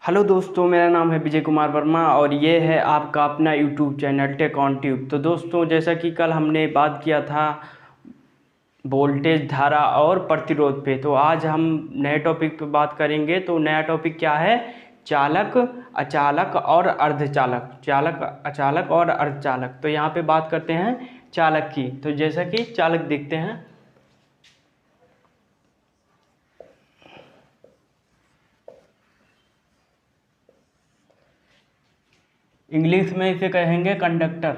Hello दोस्तों, मेरा नाम है विजय कुमार वर्मा और ये है आपका अपना YouTube channel tech on tube. तो दोस्तों, जैसा कि कल हमने बात किया था वोल्टेज, धारा और प्रतिरोध पे, तो आज हम नए टॉपिक पे बात करेंगे। तो नया टॉपिक क्या है? चालक, अचालक और अर्धचालक। चालक, अचालक और अर्धचालक। तो यहाँ पे बात करते हैं चालक की। तो जैसा कि चालक देखते हैं, इंग्लिश में इसे कहेंगे कंडक्टर।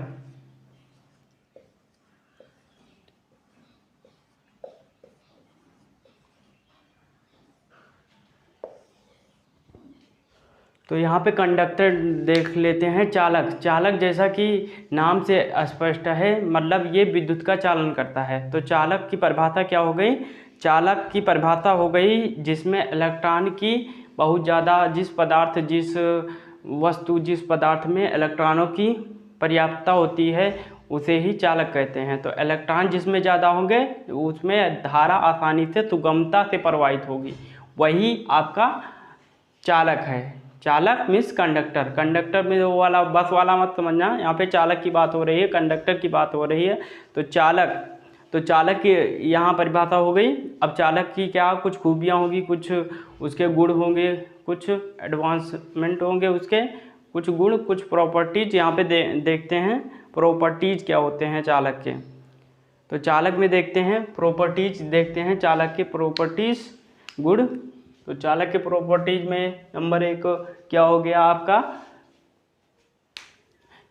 तो यहाँ पे कंडक्टर देख लेते हैं। चालक, चालक जैसा कि नाम से स्पष्ट है, मतलब ये विद्युत का चालन करता है। तो चालक की परिभाषा क्या हो गई? चालक की परिभाषा हो गई जिसमें इलेक्ट्रॉन की बहुत ज़्यादा, जिस पदार्थ में इलेक्ट्रॉनों की पर्याप्तता होती है उसे ही चालक कहते हैं। तो इलेक्ट्रॉन जिसमें ज़्यादा होंगे उसमें धारा आसानी से, सुगमता से प्रवाहित होगी, वही आपका चालक है। चालक मीन्स कंडक्टर। कंडक्टर में वो वाला बस वाला मत समझना, यहाँ पे चालक की बात हो रही है, कंडक्टर की बात हो रही है। तो चालक की यहाँ परिभाषा हो गई। अब चालक की क्या कुछ खूबियाँ होंगी, कुछ उसके गुण होंगे, कुछ एडवांसमेंट होंगे, उसके कुछ गुण, कुछ प्रॉपर्टीज यहाँ पे देखते हैं। प्रॉपर्टीज क्या होते हैं चालक के? तो चालक में देखते हैं प्रॉपर्टीज, देखते हैं चालक के प्रॉपर्टीज, गुण। तो चालक के प्रॉपर्टीज में नंबर 1 क्या हो गया आपका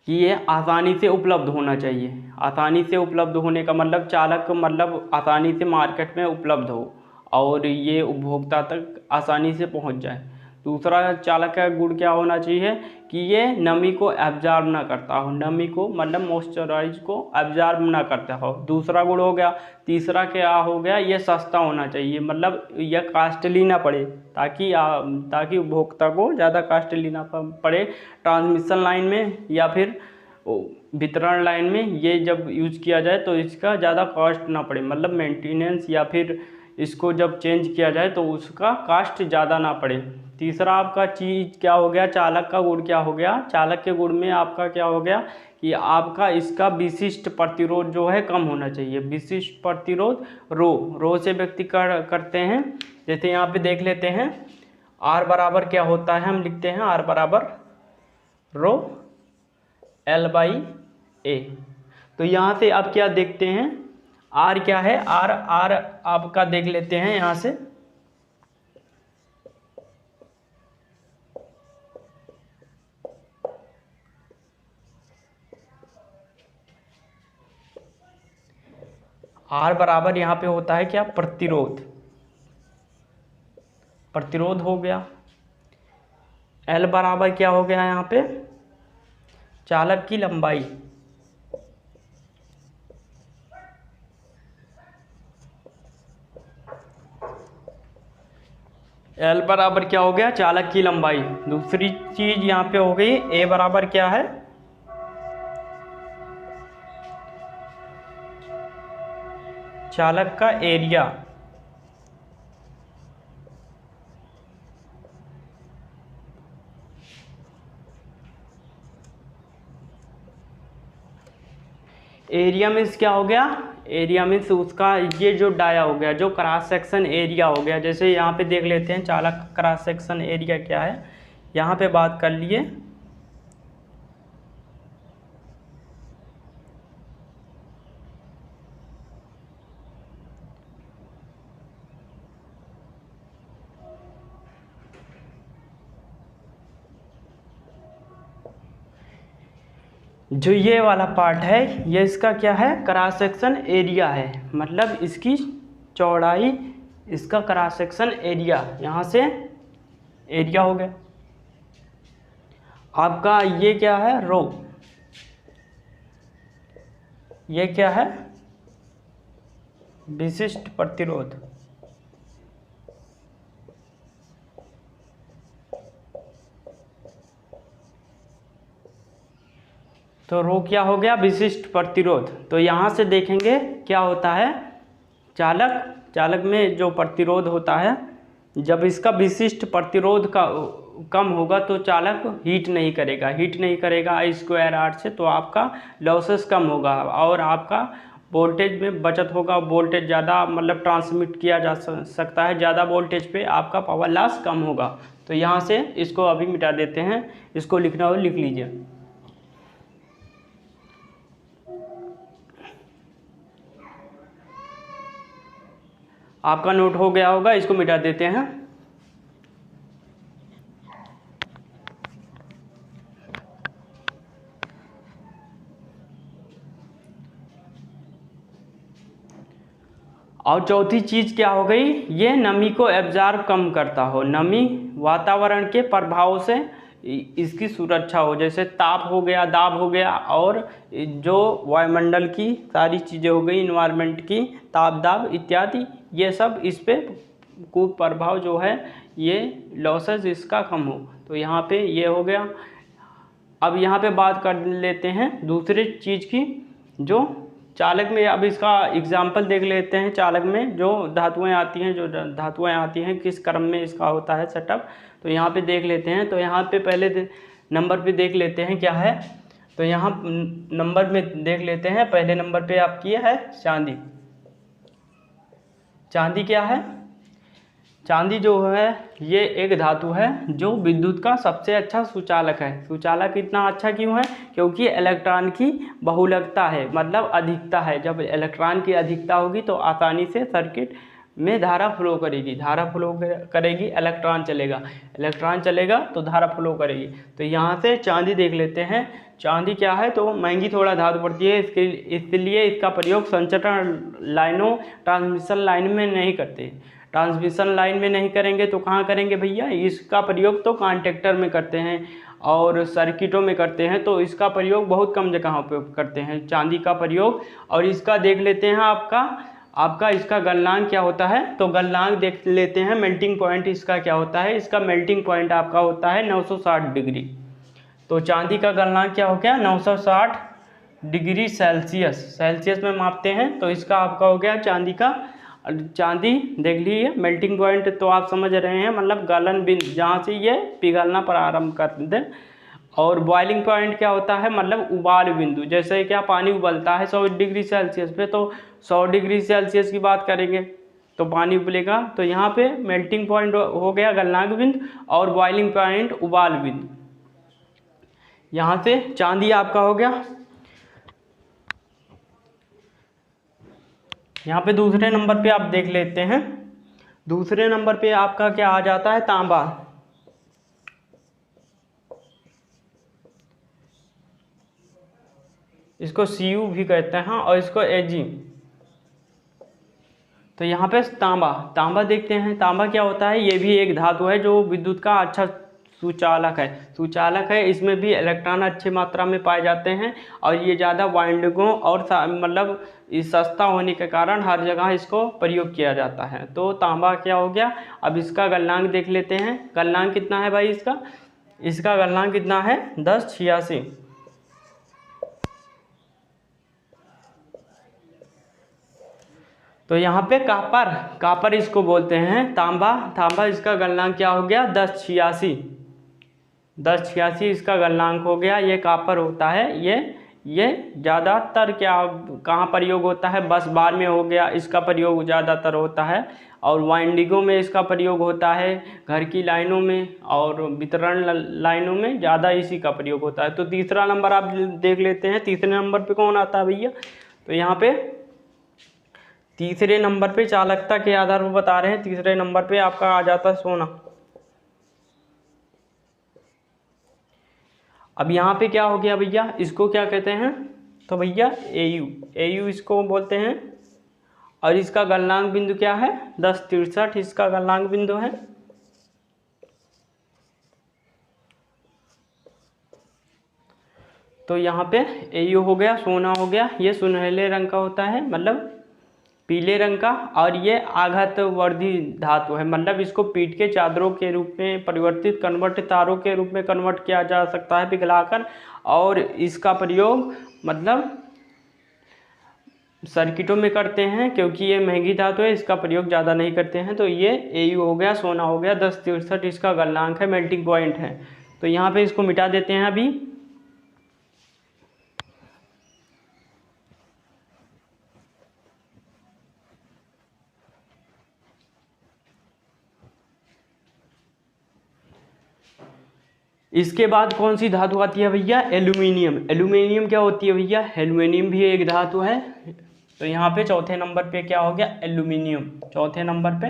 कि ये आसानी से उपलब्ध होना चाहिए। आसानी से उपलब्ध होने का मतलब चालक मतलब आसानी से मार्केट में उपलब्ध हो और ये उपभोक्ता तक आसानी से पहुंच जाए। दूसरा चालक का गुण क्या होना चाहिए कि ये नमी को एब्जॉर्ब ना करता हो, नमी को मतलब मॉइस्चराइज को एब्जॉर्ब ना करता हो, दूसरा गुण हो गया। तीसरा क्या हो गया, ये सस्ता होना चाहिए, मतलब यह कास्टली ना पड़े, ताकि उपभोक्ता को ज़्यादा कास्टली ना पड़े। ट्रांसमिशन लाइन में या फिर वितरण लाइन में ये जब यूज किया जाए तो इसका ज़्यादा कॉस्ट ना पड़े, मतलब मेंटेनेंस या फिर इसको जब चेंज किया जाए तो उसका कास्ट ज़्यादा ना पड़े। तीसरा आपका चीज़ क्या हो गया, चालक का गुण क्या हो गया? चालक के गुण में आपका क्या हो गया कि आपका इसका विशिष्ट प्रतिरोध जो है कम होना चाहिए। विशिष्ट प्रतिरोध रो से व्यक्त करते हैं। जैसे यहाँ पे देख लेते हैं, आर बराबर क्या होता है, हम लिखते हैं आर बराबर रो L/A। तो यहाँ से आप क्या देखते हैं, आर क्या है? आर आपका देख लेते हैं यहाँ से, आर बराबर यहाँ पे होता है क्या? प्रतिरोध। प्रतिरोध हो गया। एल बराबर क्या हो गया यहाँ पे? चालक की लंबाई। एल बराबर क्या हो गया? चालक की लंबाई। दूसरी चीज यहाँ पे हो गई, ए बराबर क्या है? चालक का एरिया। एरिया मीन्स क्या हो गया? एरिया मीन्स उसका ये जो डाया हो गया, जो क्रॉस सेक्शन एरिया हो गया। जैसे यहाँ पे देख लेते हैं चालक का क्रॉस सेक्शन एरिया क्या है, यहाँ पे बात कर लिए। जो ये वाला पार्ट है ये इसका क्या है? क्रॉस सेक्शन एरिया है, मतलब इसकी चौड़ाई, इसका क्रॉस सेक्शन एरिया, यहाँ से एरिया हो गया आपका। ये क्या है? रो। ये क्या है? विशिष्ट प्रतिरोध। तो रो क्या हो गया? विशिष्ट प्रतिरोध। तो यहाँ से देखेंगे क्या होता है, चालक में जो प्रतिरोध होता है, जब इसका विशिष्ट प्रतिरोध का कम होगा तो चालक हीट नहीं करेगा, I²R से, तो आपका लॉसेस कम होगा और आपका वोल्टेज में बचत होगा। वोल्टेज ज़्यादा मतलब ट्रांसमिट किया जा सकता है, ज़्यादा वोल्टेज पे आपका पावर लॉस कम होगा। तो यहाँ से इसको अभी मिटा देते हैं, इसको लिखना हो लिख लीजिए। आपका नोट हो गया होगा, इसको मिटा देते हैं। और चौथी चीज़ क्या हो गई, ये नमी को एब्जॉर्ब कम करता हो, नमी वातावरण के प्रभाव से इसकी सुरक्षा हो, जैसे ताप हो गया, दाब हो गया, और जो वायुमंडल की सारी चीज़ें हो गई, इन्वायरमेंट की ताप दाब इत्यादि, ये सब इस पे कुप्रभाव जो है ये लॉसेस इसका कम हो। तो यहाँ पे ये हो गया। अब यहाँ पे बात कर लेते हैं दूसरे चीज़ की, जो चालक में। अब इसका एग्जाम्पल देख लेते हैं। चालक में जो धातुएं आती हैं किस क्रम में इसका होता है सेटअप, तो यहाँ पे देख लेते हैं। तो यहाँ पे पहले नंबर पे देख लेते हैं क्या है। तो यहाँ नंबर में देख लेते हैं, पहले नंबर पे आपकी है चांदी। चांदी क्या है, चांदी जो है ये एक धातु है जो विद्युत का सबसे अच्छा सुचालक है। सुचालक इतना अच्छा क्यों है, क्योंकि इलेक्ट्रॉन की बहुलकता है, मतलब अधिकता है। जब इलेक्ट्रॉन की अधिकता होगी तो आसानी से सर्किट में धारा फ्लो करेगी, इलेक्ट्रॉन चलेगा तो धारा फ्लो करेगी। तो यहाँ से चांदी देख लेते हैं। चांदी क्या है, तो महंगी थोड़ा धातु पड़ती है, इसलिए इसका प्रयोग संचरण लाइनों, ट्रांसमिशन लाइन में नहीं करते। ट्रांसमिशन लाइन में नहीं करेंगे तो कहाँ करेंगे भैया, इसका प्रयोग तो कॉन्टेक्टर में करते हैं और सर्किटों में करते हैं। तो इसका प्रयोग बहुत कम जगहों पे करते हैं चांदी का प्रयोग। और इसका देख लेते हैं आपका इसका गलनांक क्या होता है। तो गलनांक देख लेते हैं, मेल्टिंग पॉइंट इसका क्या होता है। इसका मेल्टिंग पॉइंट आपका होता है 960 डिग्री। तो चांदी का गलनांक क्या हो गया, 960 डिग्री सेल्सियस में मापते हैं। तो इसका आपका हो गया चांदी देख लीजिए। मेल्टिंग पॉइंट तो आप समझ रहे हैं, मतलब गलन बिंदु जहाँ से ये पिघलना प्रारंभ कर दे। और बॉइलिंग पॉइंट क्या होता है, मतलब उबाल बिंदु। जैसे क्या पानी उबलता है 100 डिग्री सेल्सियस पे, तो 100 डिग्री सेल्सियस की बात करेंगे तो पानी उबलेगा। तो यहाँ पे मेल्टिंग पॉइंट हो गया गलनांक बिंदु और बॉइलिंग पॉइंट उबाल बिंदु। यहाँ से चांदी आपका हो गया। यहाँ पे दूसरे नंबर पे आप देख लेते हैं। दूसरे नंबर पे आपका क्या आ जाता है, तांबा। इसको Cu भी कहते हैं और इसको Ag। तो यहाँ पे तांबा देखते हैं। तांबा क्या होता है, ये भी एक धातु है जो विद्युत का अच्छा सुचालक है। इसमें भी इलेक्ट्रॉन अच्छी मात्रा में पाए जाते हैं और ये ज़्यादा वाइंडिंगों और मतलब सस्ता होने के कारण हर जगह इसको प्रयोग किया जाता है। तो तांबा क्या हो गया। अब इसका गलनांक देख लेते हैं। गलनांक कितना है भाई इसका गलनांक कितना है, 1086। तो यहाँ पे कापर इसको बोलते हैं। तांबा इसका गलनांक क्या हो गया, 1086 इसका गलनांक हो गया। ये कापर होता है। ये ज़्यादातर कहाँ प्रयोग होता है, बस बार में हो गया, इसका प्रयोग ज़्यादातर होता है। और वाइंडिंगों में इसका प्रयोग होता है, घर की लाइनों में और वितरण लाइनों में ज़्यादा इसी का प्रयोग होता है। तो तीसरा नंबर आप देख लेते हैं। तीसरे नंबर पे कौन आता है भैया, तो यहाँ पे तीसरे नंबर पे चालकता के आधार पर बता रहे हैं। तीसरे नंबर पे आपका आ जाता है सोना। अब यहाँ पे क्या हो गया भैया, इसको क्या कहते हैं, तो भैया Au इसको बोलते हैं। और इसका गलनांक बिंदु क्या है, 1063 इसका गलनांक बिंदु है। तो यहाँ पे Au हो गया, सोना हो गया। ये सुनहले रंग का होता है, मतलब पीले रंग का। और ये आघातवर्धी धातु है, मतलब इसको पीट के चादरों के रूप में तारों के रूप में कन्वर्ट किया जा सकता है पिघलाकर। और इसका प्रयोग मतलब सर्किटों में करते हैं, क्योंकि ये महंगी धातु है, इसका प्रयोग ज़्यादा नहीं करते हैं। तो ये Au हो गया, सोना हो गया, 1063 इसका गलनांक है, मेल्टिंग पॉइंट है। तो यहाँ पे इसको मिटा देते हैं अभी। इसके बाद कौन सी धातु आती है भैया? एल्यूमिनियम। एल्यूमिनियम क्या होती है भैया? एल्यूमिनियम भी एक धातु है। तो यहाँ पे चौथे नंबर पे क्या हो गया? एल्यूमिनियम चौथे नंबर पे।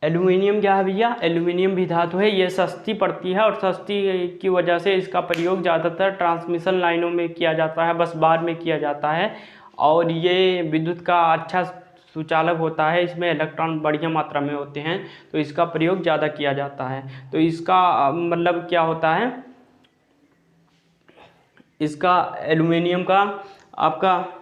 एल्यूमिनियम क्या है भैया? एल्यूमिनियम भी धातु है। ये सस्ती पड़ती है और सस्ती की वजह से इसका प्रयोग ज़्यादातर ट्रांसमिशन लाइनों में किया जाता है, बस बार में किया जाता है। और ये विद्युत का अच्छा सुचालक होता है, इसमें इलेक्ट्रॉन बढ़िया मात्रा में होते हैं, तो इसका प्रयोग ज़्यादा किया जाता है। तो इसका मतलब क्या होता है, इसका एल्यूमिनियम का आपका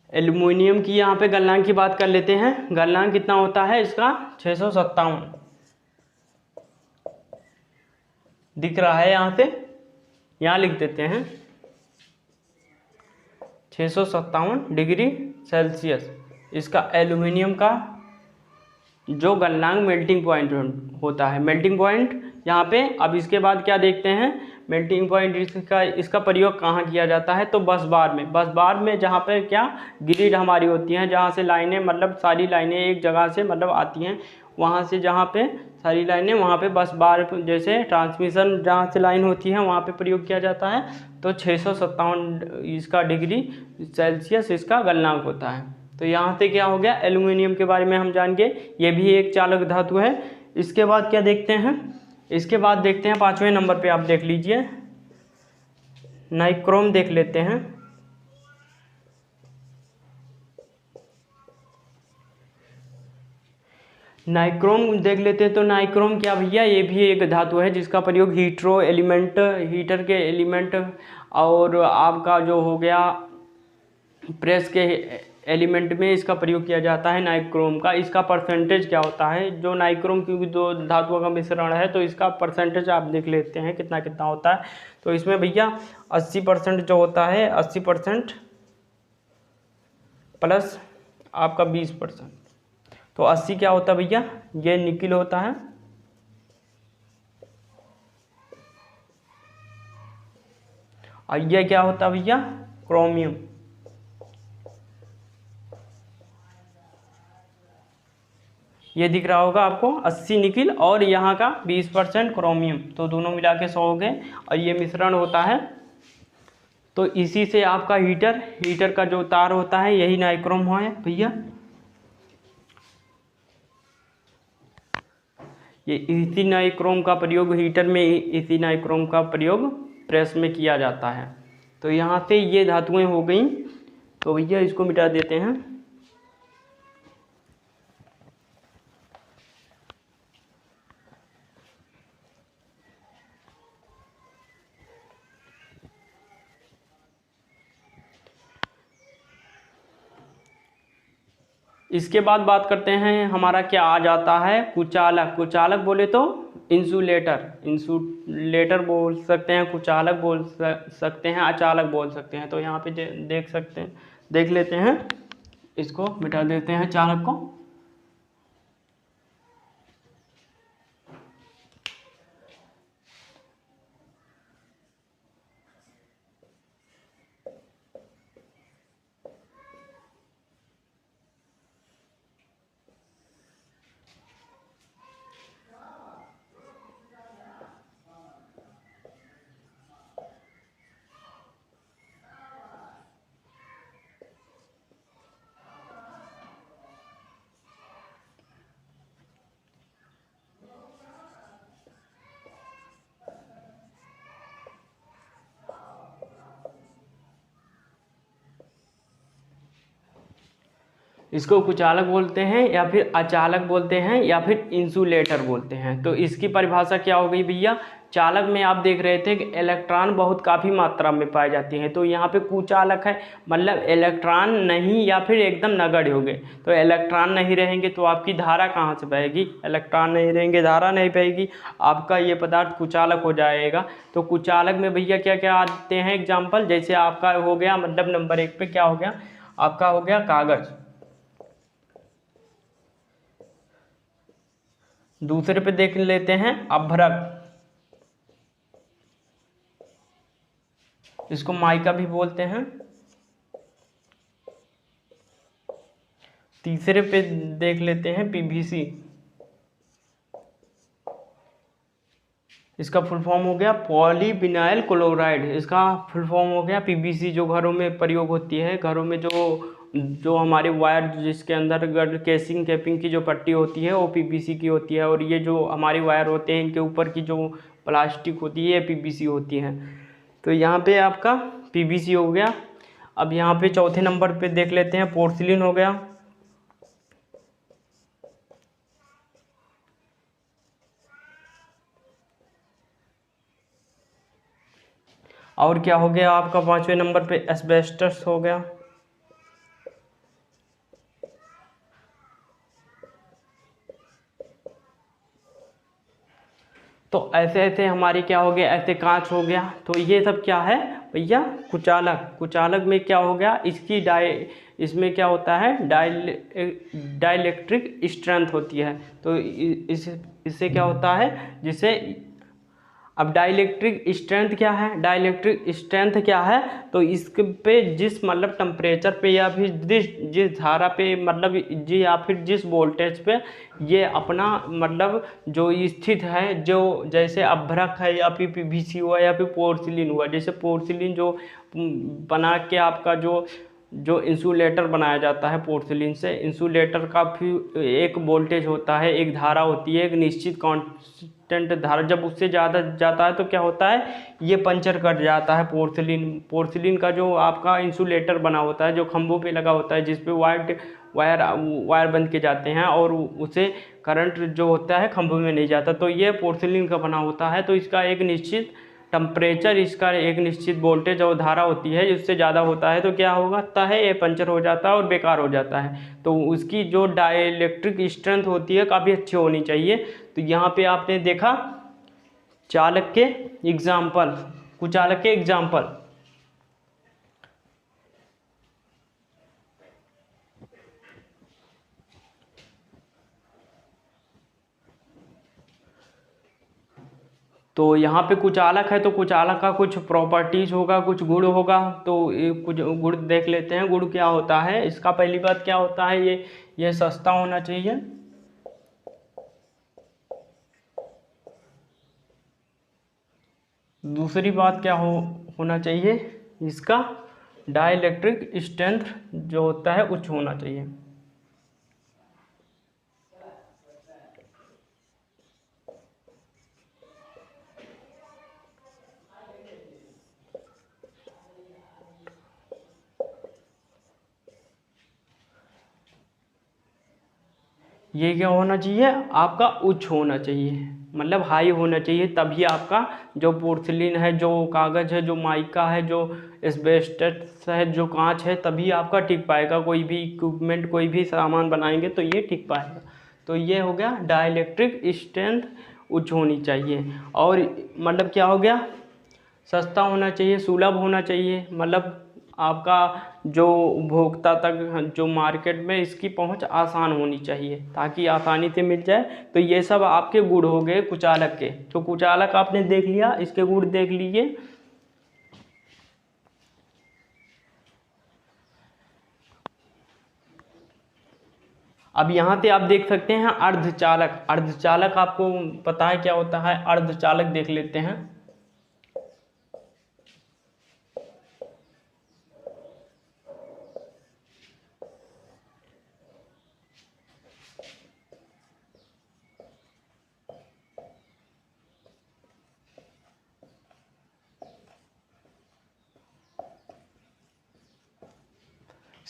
एल्यूमिनियम की यहाँ पे गलनांक की बात कर लेते हैं। गलनांक कितना होता है इसका? 657 दिख रहा है यहाँ से, यहाँ लिख देते हैं 657 डिग्री सेल्सियस इसका एल्यूमिनियम का जो गलनांक मेल्टिंग पॉइंट होता है। मेल्टिंग पॉइंट यहाँ पे, अब इसके बाद क्या देखते हैं, मेल्टिंग पॉइंट इसका प्रयोग कहाँ किया जाता है? तो बस बार में। बस बार में जहाँ पे क्या ग्रिड हमारी होती हैं, जहाँ से लाइनें मतलब सारी लाइनें एक जगह से मतलब आती हैं, वहाँ से जहाँ पे सारी लाइनें, वहाँ पे बस बार जैसे ट्रांसमिशन जहाँ से लाइन होती है वहाँ पे प्रयोग किया जाता है। तो 657 इसका डिग्री सेल्सियस इसका गलनांक होता है। तो यहाँ से क्या हो गया? एल्यूमिनियम के बारे में हम जान गए, ये भी एक चालक धातु है। इसके बाद क्या देखते हैं? इसके बाद देखते हैं 5वें नंबर पे, आप देख लीजिए नाइक्रोम देख लेते हैं। नाइक्रोम देख लेते हैं। तो नाइक्रोम क्या भैया? ये भी एक धातु है जिसका प्रयोग हीटर के एलिमेंट और आपका जो हो गया प्रेस के एलिमेंट में इसका प्रयोग किया जाता है नाइक्रोम का। इसका परसेंटेज क्या होता है? जो नाइक्रोम क्योंकि दो धातुओं का मिश्रण है, तो इसका परसेंटेज आप देख लेते हैं कितना कितना होता है। तो इसमें भैया 80% जो होता है, 80% प्लस आपका 20%। तो 80 क्या होता है भैया? ये निकिल होता है। और ये क्या होता है भैया? क्रोमियम। ये दिख रहा होगा आपको, 80 निकिल और यहाँ का 20% क्रोमियम, तो दोनों मिला के 100 हो गए। और ये मिश्रण होता है। तो इसी से आपका हीटर का जो तार होता है यही नाइक्रोम है भैया। ये इसी नाइक्रोम का प्रयोग हीटर में, इसी नाइक्रोम का प्रयोग प्रेस में किया जाता है। तो यहाँ से ये धातुएं हो गई। तो भैया इसको मिटा देते हैं। इसके बाद बात करते हैं, हमारा क्या आ जाता है? कुचालक। कुचालक बोले तो इंसुलेटर बोल सकते हैं, कुचालक बोल सकते हैं, अचालक बोल सकते हैं। तो यहाँ पे देख लेते हैं, इसको मिटा देते हैं चालक को। इसको कुचालक बोलते हैं या फिर अचालक बोलते हैं या फिर इंसुलेटर बोलते हैं। तो इसकी परिभाषा क्या हो गई भैया, चालक में आप देख रहे थे कि इलेक्ट्रॉन बहुत काफ़ी मात्रा में पाए जाते हैं, तो यहाँ पे कुचालक है मतलब इलेक्ट्रॉन नहीं या फिर एकदम नगण्य हो गए। तो इलेक्ट्रॉन नहीं रहेंगे तो आपकी धारा कहाँ से बहेगी, इलेक्ट्रॉन नहीं रहेंगे धारा नहीं बहेगी, आपका ये पदार्थ कुचालक हो जाएगा। तो कुचालक में भैया क्या क्या आते हैं एग्जाम्पल, जैसे आपका हो गया मतलब नंबर 1 पे क्या हो गया, आपका हो गया कागज, दूसरे पे देख लेते हैं अभ्रक, इसको माइका भी बोलते हैं। तीसरे पे देख लेते हैं पीवीसी, इसका फुल फॉर्म हो गया पॉलीविनाइल क्लोराइड, इसका फुल फॉर्म हो गया पीवीसी, जो घरों में प्रयोग होती है, घरों में जो हमारे वायर जिसके अंदर केसिंग कैपिंग की जो पट्टी होती है वो पीवीसी की होती है, और ये जो हमारे वायर होते हैं इनके ऊपर की जो प्लास्टिक होती है पीवीसी होती है। तो यहाँ पे आपका पीवीसी हो गया। अब यहाँ पे चौथे नंबर पे देख लेते हैं पोर्सिलिन हो गया, और क्या हो गया आपका 5वें नंबर पे एस्बेस्टस हो गया। तो ऐसे ऐसे हमारी क्या हो गया, ऐसे कांच हो गया। तो ये सब क्या है भैया, कुचालक। कुचालक में क्या हो गया, इसमें क्या होता है डाइलेक्ट्रिक स्ट्रेंथ होती है। तो इससे क्या होता है, जिससे अब डाइलेक्ट्रिक स्ट्रेंथ क्या है, डाइलेक्ट्रिक स्ट्रेंथ क्या है, तो इसके पे जिस मतलब टेम्परेचर पे या फिर जिस धारा पे मतलब जी या फिर जिस वोल्टेज पे ये अपना मतलब जो स्थित है, जो जैसे अभ्रक है या फिर पीवीसी हुआ या फिर पोर्सिलिन हुआ, जैसे पोर्सिलिन जो बना के आपका जो इंसुलेटर बनाया जाता है पोर्सिलिन से, इंसुलेटर का फिर एक वोल्टेज होता है, एक धारा होती है, एक निश्चित कांस्टेंट धारा, जब उससे ज़्यादा जाता है तो क्या होता है, ये पंचर कर जाता है पोर्सिलिन का जो आपका इंसुलेटर बना होता है, जो खंभों पे लगा होता है, जिस पे वायर बंध के जाते हैं और उसे करंट जो होता है खंभों में नहीं जाता, तो ये पोर्सिलिन का बना होता है। तो इसका एक निश्चित टेम्परेचर, इसका एक निश्चित वोल्टेज और धारा होती है, जिससे ज़्यादा होता है तो क्या होता है, ये पंचर हो जाता है और बेकार हो जाता है। तो उसकी जो डाइलेक्ट्रिक स्ट्रेंथ होती है काफ़ी अच्छी होनी चाहिए। तो यहाँ पे आपने देखा चालक के एग्जाम्पल, कुचालक के एग्जाम्पल। तो यहाँ पे कुचालक है तो कुचालक का कुछ प्रॉपर्टीज होगा, कुछ गुण होगा। तो ये कुछ गुण देख लेते हैं। गुण क्या होता है इसका, पहली बात क्या होता है, ये सस्ता होना चाहिए। दूसरी बात क्या होना चाहिए, इसका डाइलेक्ट्रिक स्ट्रेंथ जो होता है उच्च होना चाहिए। ये क्या होना चाहिए आपका, उच्च होना चाहिए, मतलब हाई होना चाहिए, तभी आपका जो पोर्सिलिन है, जो कागज़ है, जो माइका है, जो एस्बेस्टस है, जो कांच है, तभी आपका टिक पाएगा। कोई भी इक्विपमेंट, कोई भी सामान बनाएंगे तो ये टिक पाएगा। तो ये हो गया डाइलेक्ट्रिक स्ट्रेंथ उच्च होनी चाहिए। और मतलब क्या हो गया, सस्ता होना चाहिए, सुलभ होना चाहिए, मतलब आपका जो उपभोक्ता तक, जो मार्केट में इसकी पहुंच आसान होनी चाहिए ताकि आसानी से मिल जाए। तो ये सब आपके गुण हो गए कुचालक के। तो कुचालक आपने देख लिया, इसके गुण देख लीजिए। अब यहाँ पे आप देख सकते हैं अर्धचालक। अर्धचालक आपको पता है क्या होता है, अर्धचालक देख लेते हैं।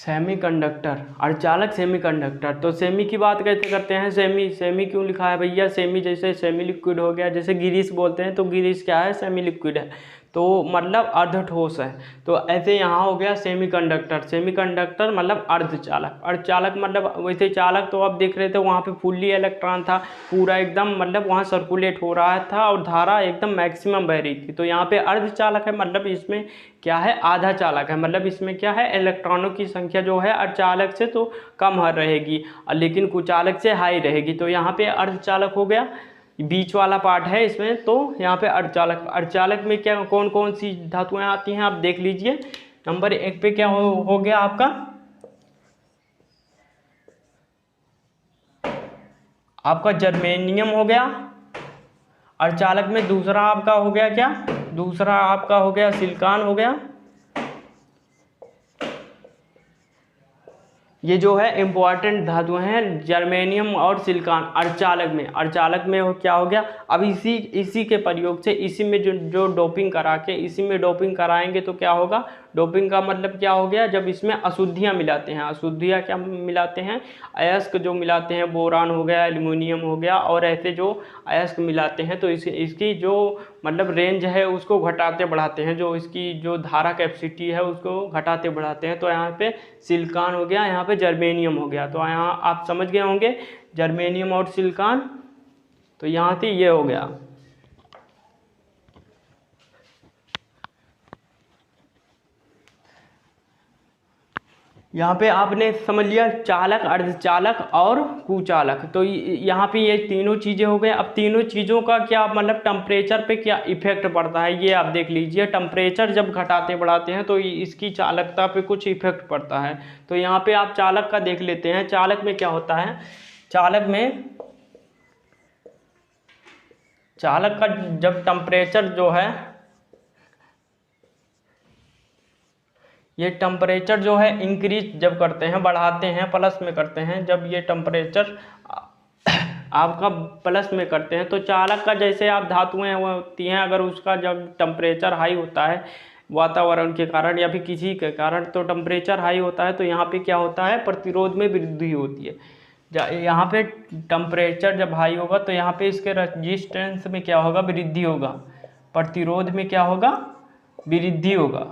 सेमीकंडक्टर, अर्धचालक सेमीकंडक्टर। तो सेमी की बात कैसे करते हैं, सेमी सेमी क्यों लिखा है भैया, सेमी जैसे सेमी लिक्विड हो गया, जैसे गिरीश बोलते हैं तो गिरीश क्या है, सेमी लिक्विड है, तो मतलब अर्ध ठोस है। तो ऐसे यहाँ हो गया सेमीकंडक्टर, सेमीकंडक्टर मतलब अर्धचालक, अर्धचालक मतलब वैसे चालक तो आप देख रहे थे वहाँ पे फुल्ली इलेक्ट्रॉन था, पूरा एकदम मतलब वहाँ सर्कुलेट हो रहा था और धारा एकदम मैक्सिमम बह रही थी। तो यहाँ पे अर्धचालक है मतलब इसमें क्या है, आधा चालक है, मतलब इसमें क्या है, इलेक्ट्रॉनों की संख्या जो है अर्धचालक से तो कम रहेगी लेकिन कुचालक से हाई रहेगी। तो यहाँ पे अर्धचालक हो गया, बीच वाला पार्ट है इसमें। तो यहाँ पे अर्धचालक, अर्धचालक में क्या कौन कौन सी धातुएं आती हैं आप देख लीजिए। नंबर 1 पे क्या हो गया आपका जर्मेनियम हो गया। अर्धचालक में दूसरा आपका हो गया क्या, दूसरा आपका हो गया सिलिकॉन हो गया। ये जो है इम्पॉर्टेंट धातुएं हैं जर्मेनियम और सिलिकॉन अर्धचालक में। अर्धचालक में क्या हो गया, अब इसी के प्रयोग से इसी में जो डोपिंग करा के इसी में डोपिंग कराएंगे तो क्या होगा, डोपिंग का मतलब क्या हो गया, जब इसमें अशुद्धियाँ मिलाते हैं, अशुद्धियाँ क्या मिलाते हैं, अयस्क जो मिलाते हैं, बोरान हो गया, एल्युमिनियम हो गया और ऐसे जो अयस्क मिलाते हैं तो इसकी जो मतलब रेंज है उसको घटाते बढ़ाते हैं, जो इसकी जो धारा कैपेसिटी है उसको घटाते बढ़ाते हैं। तो यहाँ पे सिलिकॉन हो गया, यहाँ पे जर्मेनियम हो गया। तो यहाँ आप समझ गए होंगे जर्मेनियम और सिलिकॉन। तो यहाँ से ये हो गया। यहाँ पे आपने समझ लिया चालक, अर्धचालक और कुचालक। तो यहाँ पे ये तीनों चीज़ें हो गए। अब तीनों चीज़ों का क्या मतलब टेम्परेचर पे क्या इफेक्ट पड़ता है ये आप देख लीजिए। टेम्परेचर जब घटाते बढ़ाते हैं तो इसकी चालकता पे कुछ इफेक्ट पड़ता है। तो यहाँ पे आप चालक का देख लेते हैं, चालक में क्या होता है, चालक का जब टेम्परेचर जो है, ये टेम्परेचर जो है इंक्रीज जब करते हैं, बढ़ाते हैं, प्लस में करते हैं, जब ये टेम्परेचर आपका प्लस में करते हैं तो चालक का जैसे आप धातुएं होती हैं, अगर उसका जब टेम्परेचर हाई होता है वातावरण के कारण या फिर किसी के कारण, तो टेम्परेचर हाई होता है तो यहाँ पे क्या होता है, प्रतिरोध में वृद्धि होती है। यहाँ पे टेम्परेचर जब हाई होगा तो यहाँ पे इसके रेजिस्टेंस में क्या होगा, वृद्धि होगा, प्रतिरोध में क्या होगा, वृद्धि होगा।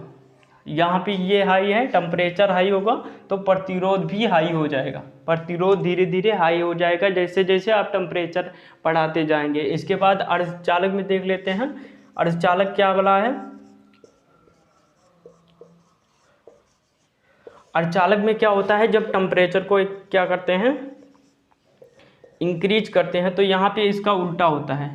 यहाँ पे ये हाई है, टेम्परेचर हाई होगा तो प्रतिरोध भी हाई हो जाएगा, प्रतिरोध धीरे धीरे हाई हो जाएगा जैसे जैसे आप टेम्परेचर बढ़ाते जाएंगे। इसके बाद अर्धचालक में देख लेते हैं, अर्धचालक क्या वाला है। अर्धचालक में क्या होता है, जब टेम्परेचर को क्या करते हैं, इंक्रीज करते हैं तो यहाँ पे इसका उल्टा होता है,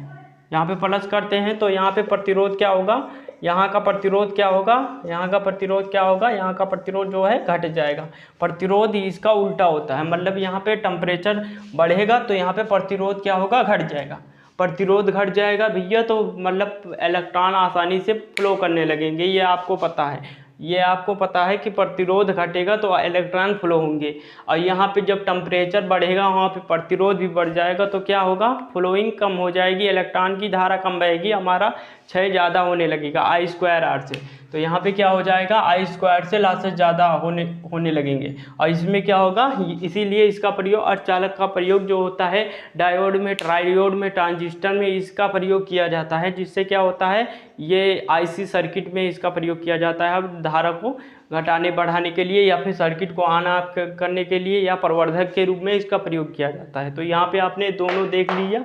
यहाँ पे प्लस करते हैं तो यहाँ पे प्रतिरोध क्या होगा, यहाँ का प्रतिरोध क्या होगा, यहाँ का प्रतिरोध क्या होगा, यहाँ का प्रतिरोध जो है घट जाएगा। प्रतिरोध इसका उल्टा होता है, मतलब यहाँ पे टेम्परेचर बढ़ेगा तो यहाँ पे प्रतिरोध क्या होगा, घट जाएगा। प्रतिरोध घट जाएगा भैया तो मतलब इलेक्ट्रॉन आसानी से फ्लो करने लगेंगे, ये आपको पता है, ये आपको पता है कि प्रतिरोध घटेगा तो इलेक्ट्रॉन फ्लो होंगे। और यहाँ पे जब टेम्परेचर बढ़ेगा वहाँ पे प्रतिरोध भी बढ़ जाएगा तो क्या होगा, फ्लोइंग कम हो जाएगी, इलेक्ट्रॉन की धारा कम बहेगी, हमारा क्षय ज़्यादा होने लगेगा I²R से। तो यहाँ पे क्या हो जाएगा, I² से लॉसेस ज़्यादा होने लगेंगे। और इसमें क्या होगा, इसीलिए इसका प्रयोग, अर्धचालक का प्रयोग जो होता है डायोड में, ट्रायोड में, ट्रांजिस्टर में इसका प्रयोग किया जाता है, जिससे क्या होता है, ये IC सर्किट में इसका प्रयोग किया जाता है अब धारा को घटाने बढ़ाने के लिए, या फिर सर्किट को ऑन ऑफ करने के लिए, या प्रवर्धक के रूप में इसका प्रयोग किया जाता है। तो यहाँ पे आपने दोनों देख लिया,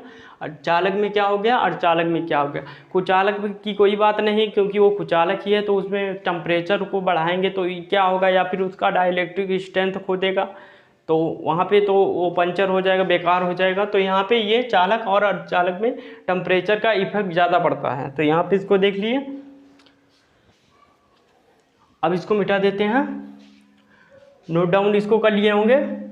चालक में क्या हो गया, अर्धचालक में क्या हो गया। कुचालक की कोई बात नहीं क्योंकि वो कुचालक ही है, तो उसमें टेम्परेचर को बढ़ाएंगे तो क्या होगा, या फिर उसका डाइलेक्ट्रिक स्ट्रेंथ खो देगा तो वहाँ पे तो वो पंचर हो जाएगा, बेकार हो जाएगा। तो यहाँ पे ये चालक और अर्धचालक में टेम्परेचर का इफेक्ट ज़्यादा पड़ता है। तो यहाँ पे इसको देख लिए, अब इसको मिटा देते हैं, नोट डाउन इसको कर लिए होंगे।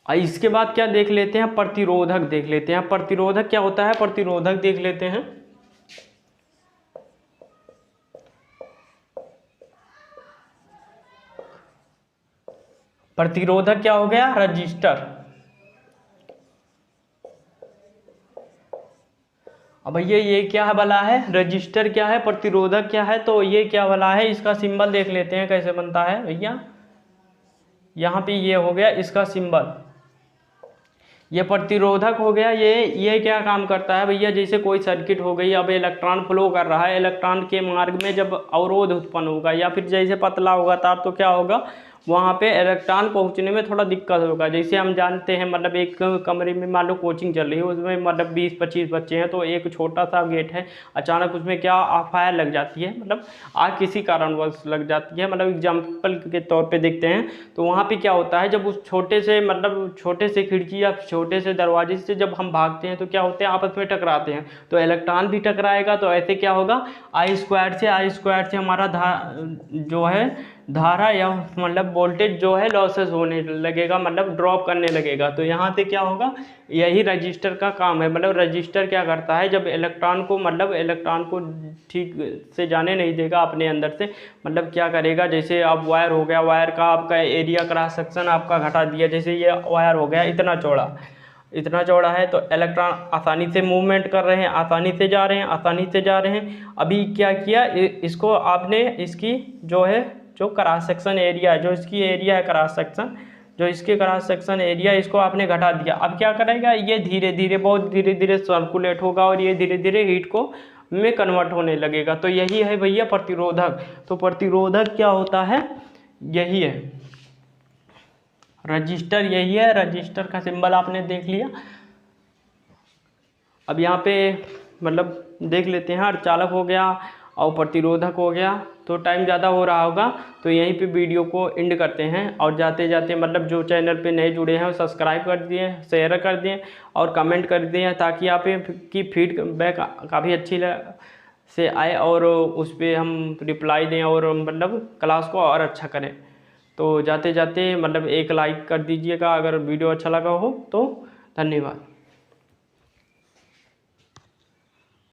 इसके बाद क्या देख लेते हैं, प्रतिरोधक देख लेते हैं। प्रतिरोधक क्या होता है, प्रतिरोधक देख लेते हैं। प्रतिरोधक क्या हो गया, रजिस्टर। अब भैया ये क्या वाला है, रजिस्टर क्या है, प्रतिरोधक क्या है, तो ये क्या वाला है, इसका सिंबल देख लेते हैं कैसे बनता है भैया। यहाँ पे ये हो गया इसका सिंबल, ये प्रतिरोधक हो गया। ये क्या काम करता है भैया, जैसे कोई सर्किट हो गई, अब इलेक्ट्रॉन फ्लो कर रहा है, इलेक्ट्रॉन के मार्ग में जब अवरोध उत्पन्न होगा या फिर जैसे पतला होगा तार, तो क्या होगा, वहाँ पे इलेक्ट्रॉन पहुँचने में थोड़ा दिक्कत होगा। जैसे हम जानते हैं मतलब एक कमरे में मान लो कोचिंग चल रही है, उसमें मतलब 20-25 बच्चे हैं, तो एक छोटा सा गेट है, अचानक उसमें क्या फायर लग जाती है, मतलब आग किसी कारणवश लग जाती है, मतलब एग्जाम्पल के तौर पे देखते हैं। तो वहाँ पे क्या होता है, जब उस छोटे से मतलब छोटे से खिड़की या छोटे से दरवाजे से जब हम भागते हैं तो क्या होते हैं, आपस में टकराते हैं, तो इलेक्ट्रॉन भी टकराएगा। तो ऐसे क्या होगा, I² से हमारा जो है धारा या मतलब वोल्टेज जो है लॉसेस होने लगेगा, मतलब ड्रॉप करने लगेगा। तो यहाँ से क्या होगा, यही रजिस्टर का काम है। मतलब रजिस्टर क्या करता है, जब इलेक्ट्रॉन को मतलब इलेक्ट्रॉन को ठीक से जाने नहीं देगा अपने अंदर से, मतलब क्या करेगा, जैसे अब वायर हो गया, वायर का आपका एरिया क्रॉस सेक्शन आपका घटा दिया, जैसे ये वायर हो गया इतना चौड़ा है, तो इलेक्ट्रॉन आसानी से मूवमेंट कर रहे हैं, आसानी से जा रहे हैं। अभी क्या किया, इसको आपने इसकी जो है जो क्रॉस सेक्शन एरिया है, जो इसकी एरिया है क्रॉस सेक्शन, जो इसके क्रॉस सेक्शन एरिया, इसको आपने घटा दिया। अब क्या करेगा, ये धीरे धीरे बहुत धीरे धीरे सर्कुलेट होगा और ये धीरे धीरे हीट को में कन्वर्ट होने लगेगा। तो यही है भैया प्रतिरोधक। तो प्रतिरोधक क्या होता है, यही है रजिस्टर, यही है रजिस्टर का सिंबल आपने देख लिया। अब यहाँ पे मतलब देख लेते हैं, अर्धचालक हो गया और प्रतिरोधक हो गया। तो टाइम ज़्यादा हो रहा होगा, तो यहीं पे वीडियो को एंड करते हैं। और जाते जाते मतलब जो चैनल पे नए जुड़े हैं वो सब्सक्राइब कर दिए, शेयर कर दिए और कमेंट कर दिए, ताकि आप की फीडबैक काफ़ी अच्छी से आए और उस पर हम रिप्लाई दें और मतलब क्लास को और अच्छा करें। तो जाते जाते मतलब एक लाइक कर दीजिएगा अगर वीडियो अच्छा लगा हो तो। धन्यवाद।